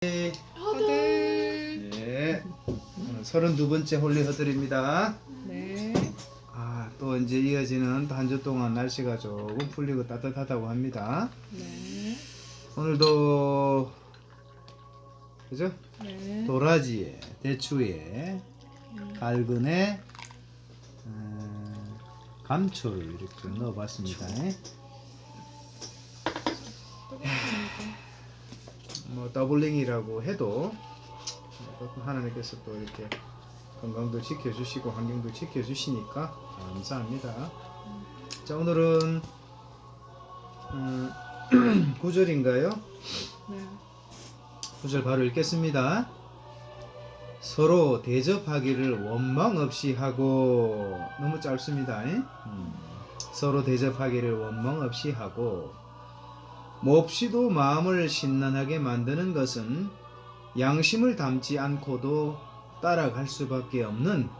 허들. 네, 32번째 홀리 허들입니다. 네. 또 이제 이어지는 한 주 동안 날씨가 조금 풀리고 따뜻하다고 합니다. 네. 오늘도 그죠? 네. 도라지에, 대추에, 갈근에 감초를 이렇게 좀 넣어봤습니다. 뭐 더블링이라고 해도 하나님께서 또 이렇게 건강도 지켜주시고 환경도 지켜주시니까 감사합니다. 자, 오늘은 9절인가요? 네. 9절 바로 읽겠습니다. 서로 대접하기를 원망 없이 하고, 너무 짧습니다. 서로 대접하기를 원망 없이 하고, 몹시도 마음을 신난하게 만드는 것은 양심을 담지 않고도 따라갈 수밖에 없는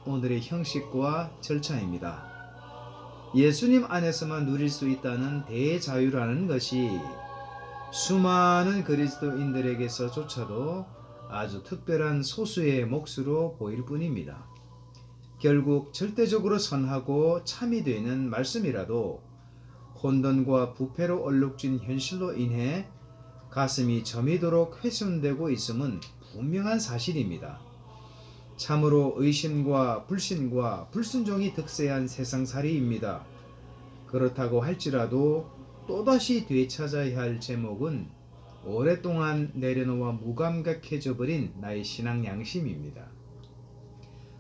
오늘의 형식과 절차입니다. 예수님 안에서만 누릴 수 있다는 대자유라는 것이 수많은 그리스도인들에게서조차도 아주 특별한 소수의 몫으로 보일 뿐입니다. 결국 절대적으로 선하고 참이 되는 말씀이라도 혼돈과 부패로 얼룩진 현실로 인해 가슴이 저미도록 훼손되고 있음은 분명한 사실입니다. 참으로 의심과 불신과 불순종이 득세한 세상살이입니다. 그렇다고 할지라도 또다시 되찾아야 할 제목은 오랫동안 내려놓아 무감각해져 버린 나의 신앙 양심입니다.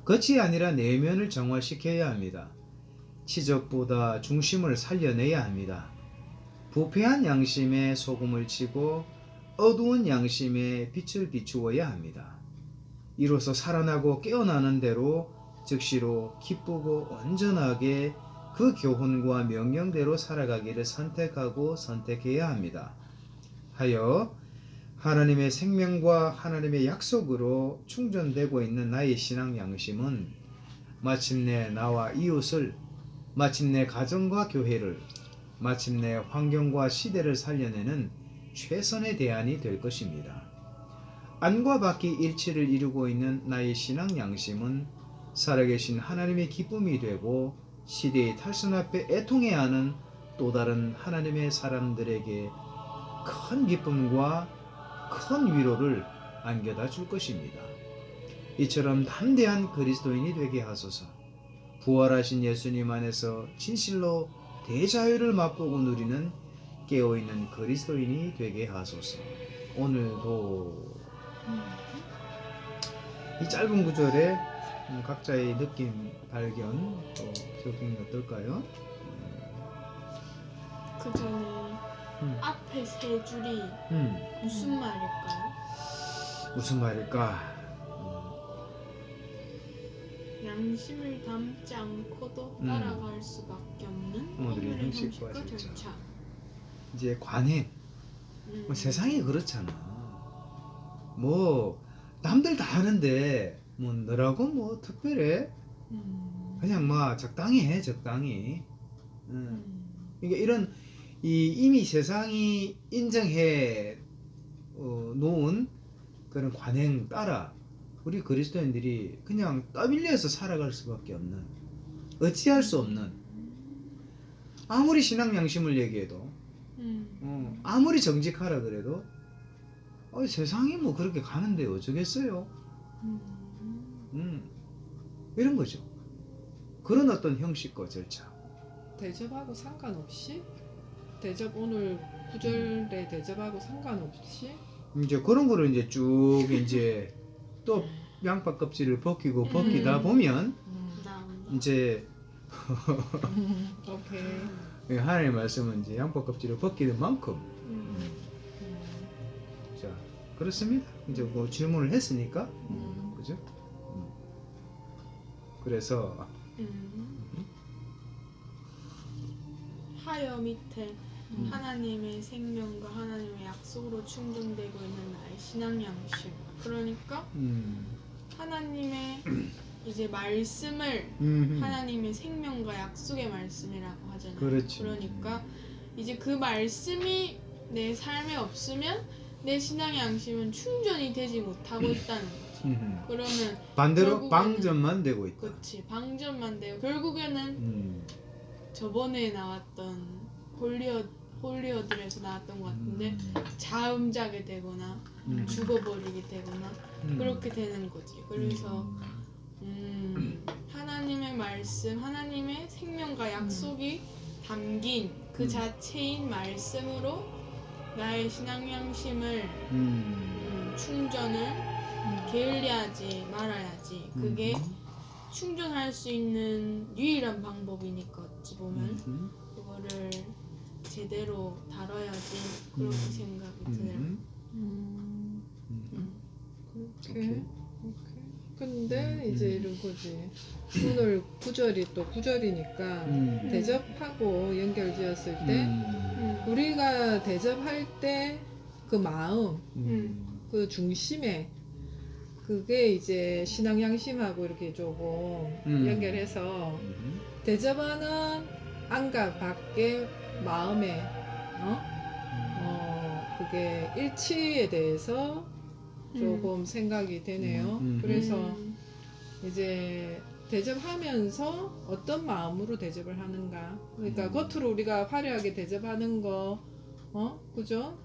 겉이 아니라 내면을 정화시켜야 합니다. 치적보다 중심을 살려내야 합니다. 부패한 양심에 소금을 치고 어두운 양심에 빛을 비추어야 합니다. 이로써 살아나고 깨어나는 대로 즉시로 기쁘고 온전하게 그 교훈과 명령대로 살아가기를 선택해야 합니다. 하여 하나님의 생명과 하나님의 약속으로 충전되고 있는 나의 신앙 양심은 마침내 나와 이웃을, 마침내 가정과 교회를, 마침내 환경과 시대를 살려내는 최선의 대안이 될 것입니다. 안과 밖이 일치를 이루고 있는 나의 신앙 양심은 살아계신 하나님의 기쁨이 되고 시대의 탈선 앞에 애통해야 하는 또 다른 하나님의 사람들에게 큰 기쁨과 큰 위로를 안겨다 줄 것입니다. 이처럼 담대한 그리스도인이 되게 하소서. 부활하신 예수님 안에서 진실로 대자유를 맛보고 누리는 깨어있는 그리스도인이 되게 하소서. 오늘도 이 짧은 구절에 각자의 느낌, 발견, 또 적용이 어떨까요? 그 전에 앞에 세 줄이 무슨 말일까요? 무슨 말일까? 양심을 담지 않고도 따라갈 수밖에 없는 오늘의 오늘의 형식과 형식과 절차. 절차. 이제 관행. 세상이 그렇잖아. 뭐 남들 다 하는데 뭐 너라고 뭐 특별해? 그냥 뭐 적당히 해, 적당히. 그러니까 이런 이미 세상이 인정해 놓은 그런 관행 따라 우리 그리스도인들이 그냥 떠밀려서 살아갈 수밖에 없는, 어찌할 수 없는, 아무리 신앙 양심을 얘기해도 아무리 정직하라 그래도 세상이 뭐 그렇게 가는데 어쩌겠어요. 이런 거죠. 그런 어떤 형식과 절차. 대접하고 상관없이 오늘 9절에 대접하고 상관없이 이제 그런 거를 이제 쭉 이제 또 양파 껍질을 벗기고 벗기다 보면 이제 오케이. 하나님의 말씀은 이제 양파 껍질을 벗기는 만큼 자, 그렇습니다. 이제 뭐 질문을 했으니까 그죠? 그래서 하여 밑에 하나님의 생명과 하나님의 약속으로 충전되고 있는 나의 신앙 양심. 그러니까 하나님의 이제 말씀을 하나님의 생명과 약속의 말씀이라고 하잖아요. 그렇지. 그러니까 이제 그 말씀이 내 삶에 없으면 내 신앙의 양심은 충전이 되지 못하고 있다는 거지. 그러면 반대로 결국에는- 방전만 되고 있다. 그치, 방전만 돼요. 결국에는 음. 저번에 나왔던 홀리어들에서 나왔던 것 같은데 음. 자음자게 되거나 죽어버리게 되거나 그렇게 되는 거지. 그래서 하나님의 말씀, 하나님의 생명과 약속이 담긴 그 자체인 말씀으로 나의 신앙 양심을 충전을 게을리하지 말아야지. 그게 충전할 수 있는 유일한 방법이니까 어찌 보면 그거를 제대로 다뤄야지 그렇게 생각이 들어요. 그렇게. 오케이. 근데 이제 이런 거지. 오늘 구절이 또 구절이니까 대접하고 연결지었을 때 우리가 대접할 때 그 마음, 그 중심에 그게 이제 신앙 양심하고 이렇게 조금 연결해서 대접하는 안각 밖의 마음에 그게 일치에 대해서 조금 생각이 되네요. 그래서 이제 대접하면서 어떤 마음으로 대접을 하는가. 그러니까 겉으로 우리가 화려하게 대접하는 거, 그죠?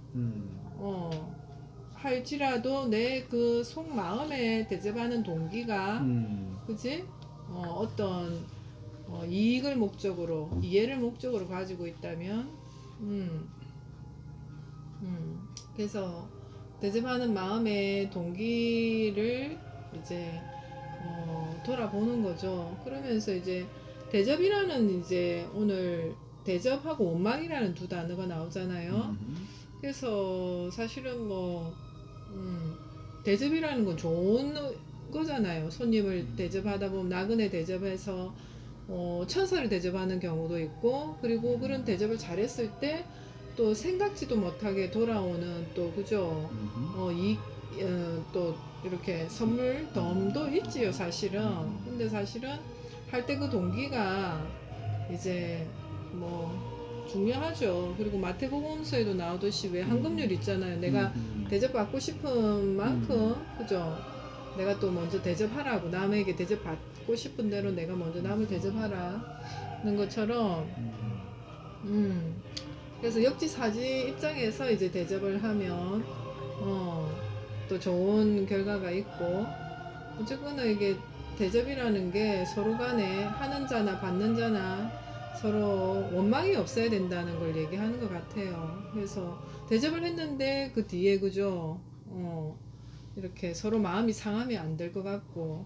할지라도 내 그 속마음에 대접하는 동기가, 그지? 어떤 이익을 목적으로, 이해를 목적으로 가지고 있다면, 그래서 대접하는 마음의 동기를 이제 돌아보는 거죠. 그러면서 이제 대접이라는 이제 오늘 대접하고 원망이라는 두 단어가 나오잖아요. 그래서 사실은 뭐 대접이라는 건 좋은 거잖아요. 손님을 대접하다 보면 나그네 대접해서 천사를 대접하는 경우도 있고, 그리고 그런 대접을 잘했을 때 또 생각지도 못하게 돌아오는 또 그죠? 또 이렇게 선물 덤도 있지요, 사실은. 근데 사실은 할 때 그 동기가 이제 뭐 중요하죠. 그리고 마태복음서에도 나오듯이 왜 황금률 있잖아요. 내가 대접받고 싶은 만큼, 그죠? 내가 또 먼저 대접하라고, 남에게 대접받고 싶은 대로 내가 먼저 남을 대접하라는 것처럼, 그래서 역지사지 입장에서 이제 대접을 하면 또 좋은 결과가 있고, 어쨌거나 이게 대접이라는 게 서로 간에 하는 자나 받는 자나 서로 원망이 없어야 된다는 걸 얘기하는 것 같아요. 그래서 대접을 했는데 그 뒤에 그죠? 이렇게 서로 마음이 상하면 안 될 것 같고,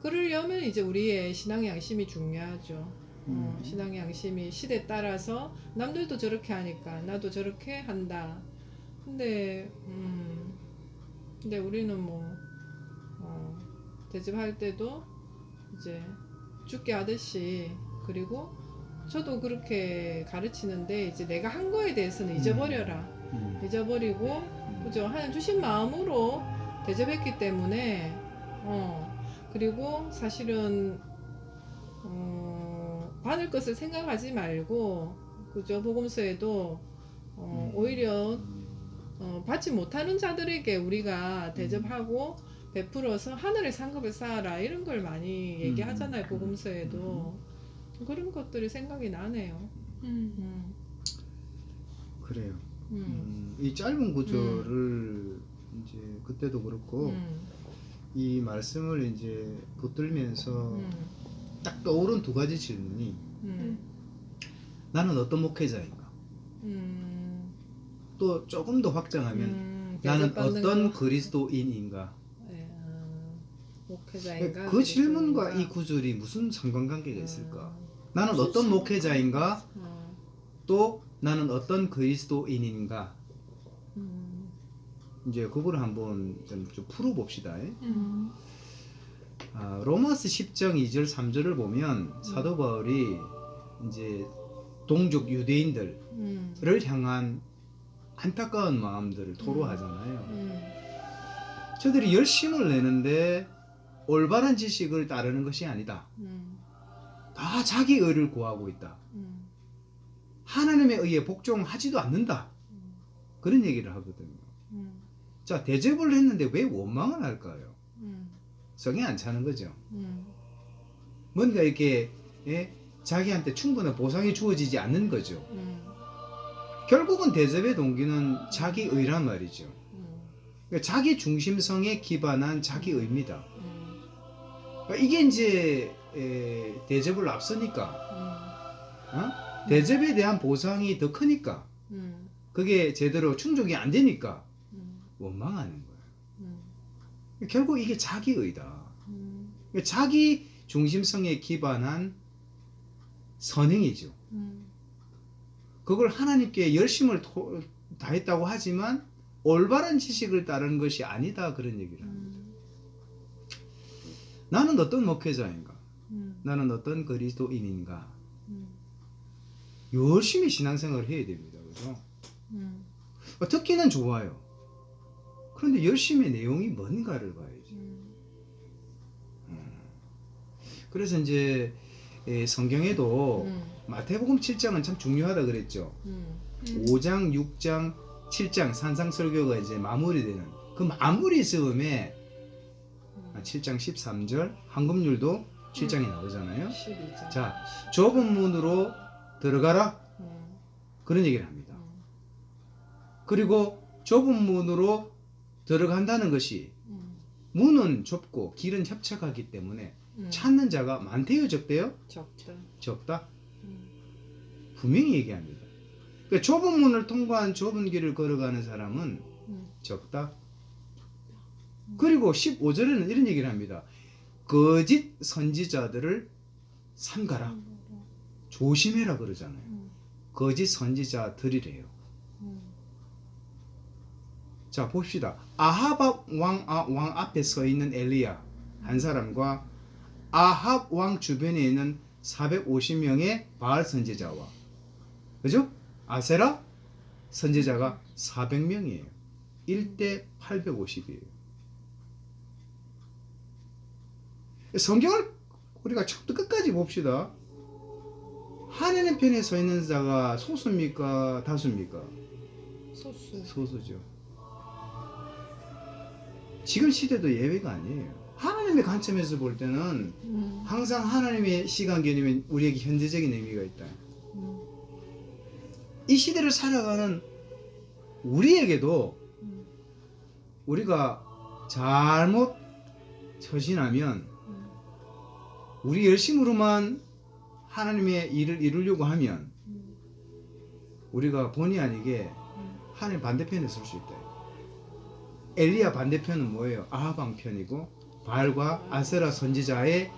그러려면 이제 우리의 신앙 양심이 중요하죠. 신앙 양심이 시대에 따라서 남들도 저렇게 하니까 나도 저렇게 한다. 근데 우리는 뭐 대접할 때도 이제 죽게 하듯이, 그리고 저도 그렇게 가르치는데 이제 내가 한 거에 대해서는 잊어버려라. 잊어버리고, 그죠? 하나님 주신 마음으로 대접했기 때문에 그리고 사실은 받을 것을 생각하지 말고, 그죠? 복음서에도 오히려 받지 못하는 자들에게 우리가 대접하고 베풀어서 하늘의 상급을 쌓아라, 이런 걸 많이 얘기하잖아요. 복음서에도. 그런 것들이 생각이 나네요. 그래요. 이 짧은 구절을 이제 그때도 그렇고 이 말씀을 이제 붙들면서 딱 떠오른 두 가지 질문이 나는 어떤 목회자인가? 또 조금 더 확장하면 나는 어떤 그리스도인인가? 목회자인가? 그 질문과 그리스도인가? 이 구절이 무슨 상관관계가 있을까? 나는 어떤 목회자인가? 또 나는 어떤 그리스도인인가? 이제 그거를 한번 좀 풀어봅시다. 로마서 10장 2절 3절을 보면 사도 바울이 이제 동족 유대인들을 향한 안타까운 마음들을 토로하잖아요. 저들이 열심을 내는데 올바른 지식을 따르는 것이 아니다. 다 자기 의를 구하고 있다. 하나님의 의에 복종하지도 않는다. 그런 얘기를 하거든요. 자, 대접을 했는데 왜 원망을 할까요? 성에 안 차는 거죠. 뭔가 이렇게 자기한테 충분한 보상이 주어지지 않는 거죠. 결국은 대접의 동기는 자기의란 말이죠. 그러니까 자기 중심성에 기반한 자기의입니다. 그러니까 이게 이제 대접을 앞서니까 대접에 대한 보상이 더 크니까 그게 제대로 충족이 안 되니까 원망하는 거예요. 결국 이게 자기의다. 그러니까 자기 중심성에 기반한 선행이죠. 그걸 하나님께 열심을 다했다고 하지만 올바른 지식을 따르는 것이 아니다, 그런 얘기를 합니다. 나는 어떤 목회자인가? 나는 어떤 그리스도인인가? 열심히 신앙생활을 해야 됩니다. 그죠? 듣기는 좋아요. 그런데 열심의 내용이 뭔가를 봐야지. 그래서 이제 성경에도 마태복음 7장은 참 중요하다 그랬죠. 5장, 6장, 7장 산상설교가 이제 마무리되는 그 마무리 즈음에 7장 13절 한금률도 7장에 나오잖아요. 12장. 자, 좁은 문으로 들어가라. 그런 얘기를 합니다. 그리고 좁은 문으로 들어간다는 것이 문은 좁고 길은 협착하기 때문에 찾는 자가 많대요, 적대요? 적다. 적다? 분명히 얘기합니다. 그러니까 좁은 문을 통과한 좁은 길을 걸어가는 사람은 적다. 그리고 15절에는 이런 얘기를 합니다. 거짓 선지자들을 삼가라. 조심해라 그러잖아요. 거짓 선지자들이래요. 자, 봅시다. 아합 왕 앞에 서 있는 엘리야 한 사람과 아합 왕 주변에 있는 450명의 바알 선지자와, 그죠? 아세라 선지자가 400명이에요. 1대 850이에요. 성경을 우리가 처음부터 끝까지 봅시다. 하나님 편에 서 있는 자가 소수입니까? 다수입니까? 소수. 소수죠. 지금 시대도 예외가 아니에요. 하나님의 관점에서 볼 때는 항상 하나님의 시간 개념에 우리에게 현재적인 의미가 있다. 이 시대를 살아가는 우리에게도 우리가 잘못 처신하면 우리 열심으로만 하나님의 일을 이루려고 하면 우리가 본의 아니게 하나님 반대편에 설 수 있다. 엘리야 반대편은 뭐예요? 아합 편이고 바알과 아세라 선지자의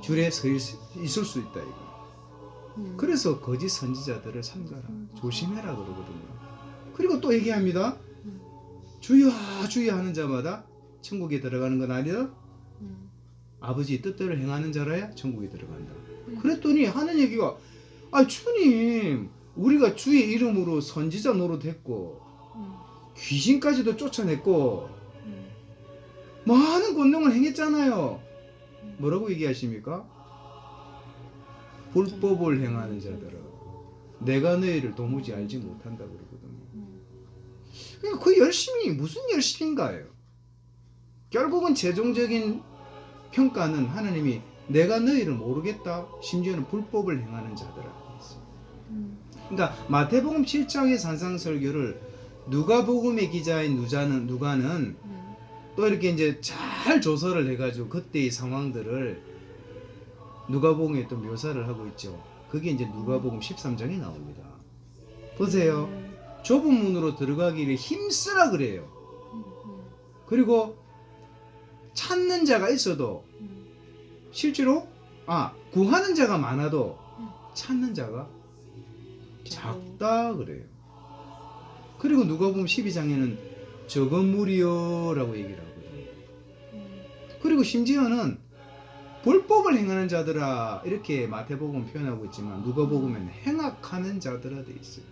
줄에 서 있을 수 있다 이거. 그래서 거짓 선지자들을 삼가라. 조심해라 그러거든요. 그리고 또 얘기합니다. 주여 주여 하는 자마다 천국에 들어가는 건 아니다. 아버지 뜻대로 행하는 자라야 천국에 들어간다. 그랬더니 하는 얘기가, 아 주님, 우리가 주의 이름으로 선지자 노릇했고 귀신까지도 쫓아냈고 많은 권능을 행했잖아요. 뭐라고 얘기하십니까? 불법을 행하는 자들아, 내가 너희를 도무지 알지 못한다 그러거든요. 그러니까 그 열심이 무슨 열심인가요? 결국은 최종적인 평가는 하나님이 내가 너희를 모르겠다, 심지어는 불법을 행하는 자들아. 그러니까 마태복음 7장의 산상설교를 누가복음의 기자인 누가는 또 이렇게 이제 잘 조사를 해가지고 그때의 상황들을 누가복음에 또 묘사를 하고 있죠. 그게 이제 누가복음 13장에 나옵니다. 보세요. 좁은 문으로 들어가기를 힘쓰라 그래요. 그리고 찾는 자가 있어도 실제로 구하는 자가 많아도 찾는 자가 작다 그래요. 그리고 누가복음 12장에는 적은 무리요 라고 얘기를 하거든요. 그리고 심지어는 불법을 행하는 자들아 이렇게 마태복음 표현하고 있지만 누가복음에는 행악하는 자들아 돼 있어요.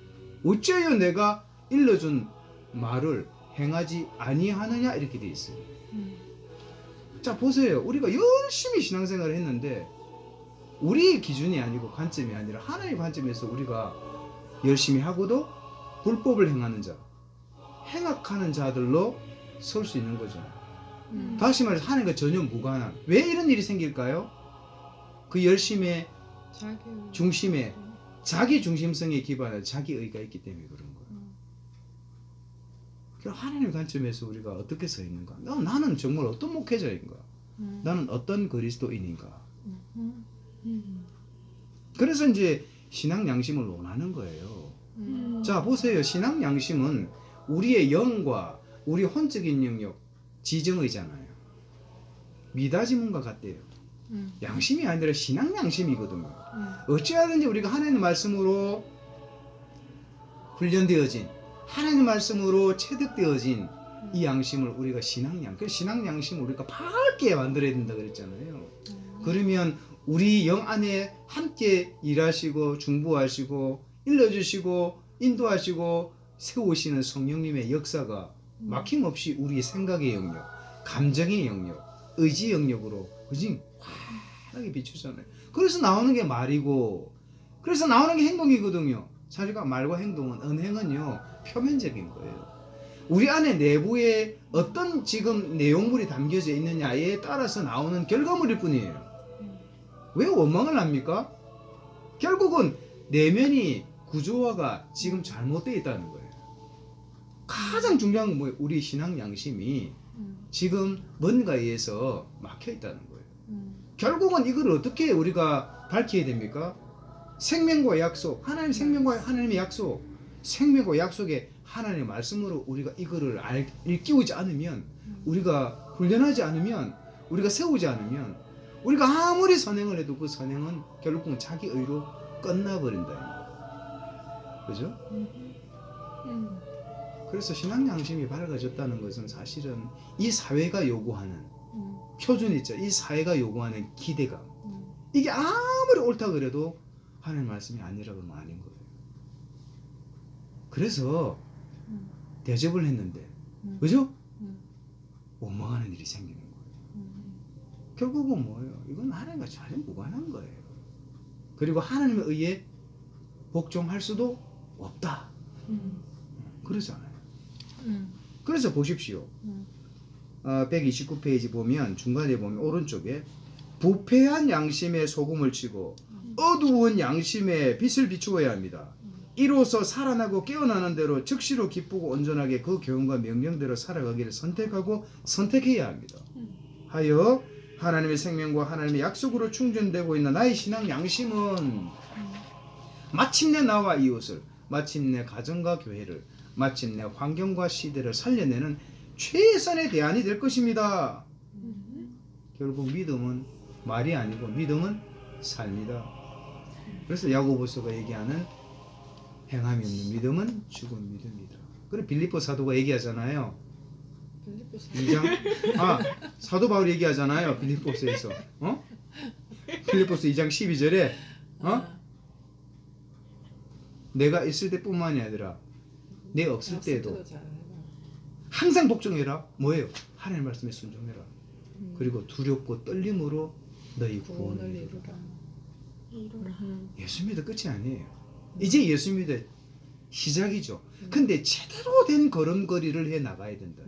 어째요 내가 일러준 말을 행하지 아니하느냐 이렇게 돼 있어요. 자 보세요. 우리가 열심히 신앙생활을 했는데 우리의 기준이 아니고 관점이 아니라 하나님의 관점에서 우리가 열심히 하고도 불법을 행하는 자, 행악하는 자들로 설 수 있는 거죠. 음. 다시 말해서 하나님과 전혀 무관한. 왜 이런 일이 생길까요? 그 열심의 자기 중심에 자기 중심성에 기반한 자기 의가 있기 때문에 그런 거예요. 그럼 하나님의 관점에서 우리가 어떻게 서 있는가? 나는 정말 어떤 목회자인가? 나는 어떤 그리스도인인가? 그래서 이제 신앙 양심을 논하는 거예요. 자, 보세요. 신앙 양심은 우리의 영과 우리 혼적인 영역, 지정의잖아요. 미다지문과 같대요. 양심이 아니라 신앙 양심이거든요. 어찌하든지 우리가 하나님의 말씀으로 훈련되어진, 하나님의 말씀으로 체득되어진 이 양심을 우리가 신앙 양심, 그 신앙 양심을 우리가 밝게 만들어야 된다 그랬잖아요. 그러면 우리 영 안에 함께 일하시고 중보하시고 일러주시고 인도하시고 세우시는 성령님의 역사가 막힘없이 우리 생각의 영역, 감정의 영역, 의지 영역으로 그지 환하게 비추잖아요. 그래서 나오는 게 말이고, 그래서 나오는 게 행동이거든요. 사실 말과 행동은, 언행은요 표면적인 거예요. 우리 안에 내부에 어떤 지금 내용물이 담겨져 있느냐에 따라서 나오는 결과물일 뿐이에요. 왜 원망을 합니까? 결국은 내면이 구조화가 지금 잘못되어 있다는 거예요. 가장 중요한 건 뭐예요? 우리 신앙 양심이 지금 뭔가에 의해서 막혀 있다는 거예요. 결국은 이걸 어떻게 우리가 밝혀야 됩니까? 생명과 약속, 하나님 생명과 하나님의 약속, 생명과 약속의 하나님의 말씀으로 우리가 이거를 일깨우지 않으면, 우리가 훈련하지 않으면, 우리가 세우지 않으면, 우리가 아무리 선행을 해도 그 선행은 결국은 자기 의로 끝나버린다. 그죠? 그래서 신앙 양심이 밝아졌다는 것은 사실은 이 사회가 요구하는 표준 있죠. 이 사회가 요구하는 기대감. 이게 아무리 옳다 그래도 하나님 말씀이 아니라 그러면 아닌 거예요. 그래서 대접을 했는데, 그죠? 원망하는 일이 생기는 거예요. 결국은 뭐예요? 이건 하나님과 전혀 무관한 거예요. 그리고 하나님에 의해 복종할 수도 없다. 그러잖아요. 그래서 보십시오. 129페이지 보면 중간에 보면 오른쪽에 부패한 양심에 소금을 치고 어두운 양심에 빛을 비추어야 합니다. 이로써 살아나고 깨어나는 대로 즉시로 기쁘고 온전하게 그 교훈과 명령대로 살아가기를 선택하고 선택해야 합니다. 하여 하나님의 생명과 하나님의 약속으로 충전되고 있는 나의 신앙 양심은 마침내 나와 이웃을, 마침내 가정과 교회를, 마침내 환경과 시대를 살려내는 최선의 대안이 될 것입니다. 결국 믿음은 말이 아니고 믿음은 삶이다. 그래서 야고보서가 얘기하는 행함이 없는 믿음은 죽은 믿음이다. 그래 빌립보 사도가 얘기하잖아요. 사도 바울이 얘기하잖아요. 빌립보서에서. 빌립보서 2장 12절에 내가 있을 때뿐만이 아니라 내 없을 때에도 항상 복종해라. 뭐예요? 하나님의 말씀에 순종해라. 그리고 두렵고 떨림으로 너희 구원을 이루라. 예수 믿어 끝이 아니에요. 이제 예수 믿어 시작이죠. 근데 제대로 된 걸음걸이를 해 나가야 된다.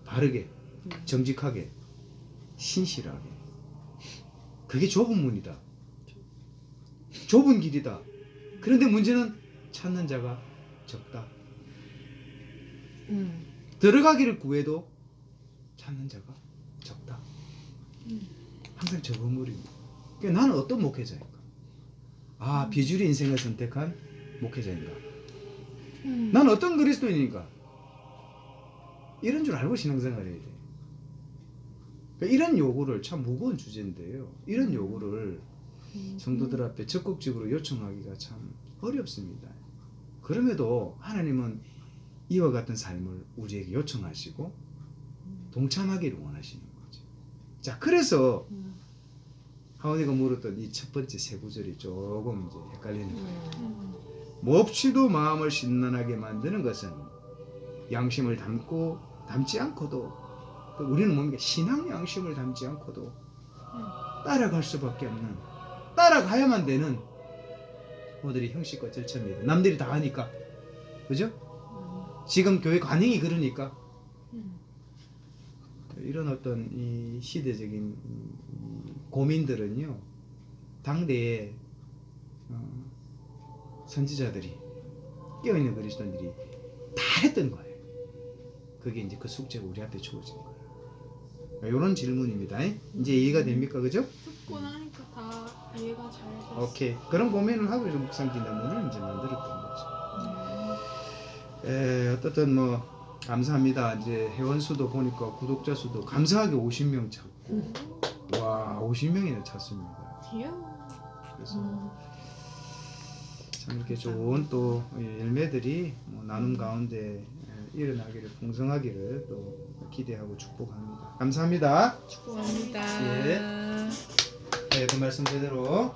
바르게, 정직하게, 신실하게. 그게 좁은 문이다. 좁은 길이다. 그런데 문제는 찾는 자가 적다. 들어가기를 구해도 찾는 자가 적다. 항상 적은 물입니다. 그러니까 나는 어떤 목회자인가? 비주류 인생을 선택한 목회자인가? 나는 어떤 그리스도인인가? 이런 줄 알고 신앙생활을 해야 돼. 그러니까 이런 요구를, 참 무거운 주제인데요. 이런 요구를 성도들 앞에 적극적으로 요청하기가 참 어렵습니다. 그럼에도 하나님은 이와 같은 삶을 우리에게 요청하시고 동참하기를 원하시는 거죠. 자, 그래서 하원이가 물었던 이 첫 번째 세 구절이 조금 이제 헷갈리는 거예요. 몹시도 마음을 신난하게 만드는 것은 양심을 담지 않고도, 우리는 뭡니까? 신앙 양심을 담지 않고도 따라갈 수밖에 없는, 따라가야만 되는 모델이 형식과 절차입니다. 남들이 다 하니까, 그죠? 지금 교회 관행이 그러니까 음. 이런 어떤 이 시대적인 이 고민들은요 당대에 선지자들이 깨어있는 그리스도인들이 다 했던 거예요. 그게 이제 그 숙제가 우리 앞에 주어진 거예요. 이런 질문입니다. 이제 이해가 됩니까, 그죠? 듣고 나니까 다 이해가 잘 됐어. 오케이. 그런 고민을 하고 이제 묵상 기도문을 이제 만들었던 거죠. 어떻든 뭐 감사합니다. 이제 회원 수도 보니까 구독자 수도 감사하게 50명 찾고 와 50명이나 찾습니다. 이야. 그래서 참 이렇게 좋은 또 열매들이 뭐 나눔 가운데 일어나기를 풍성하기를 또 기대하고 축복합니다. 감사합니다. 축복합니다. 예. 그 말씀 제대로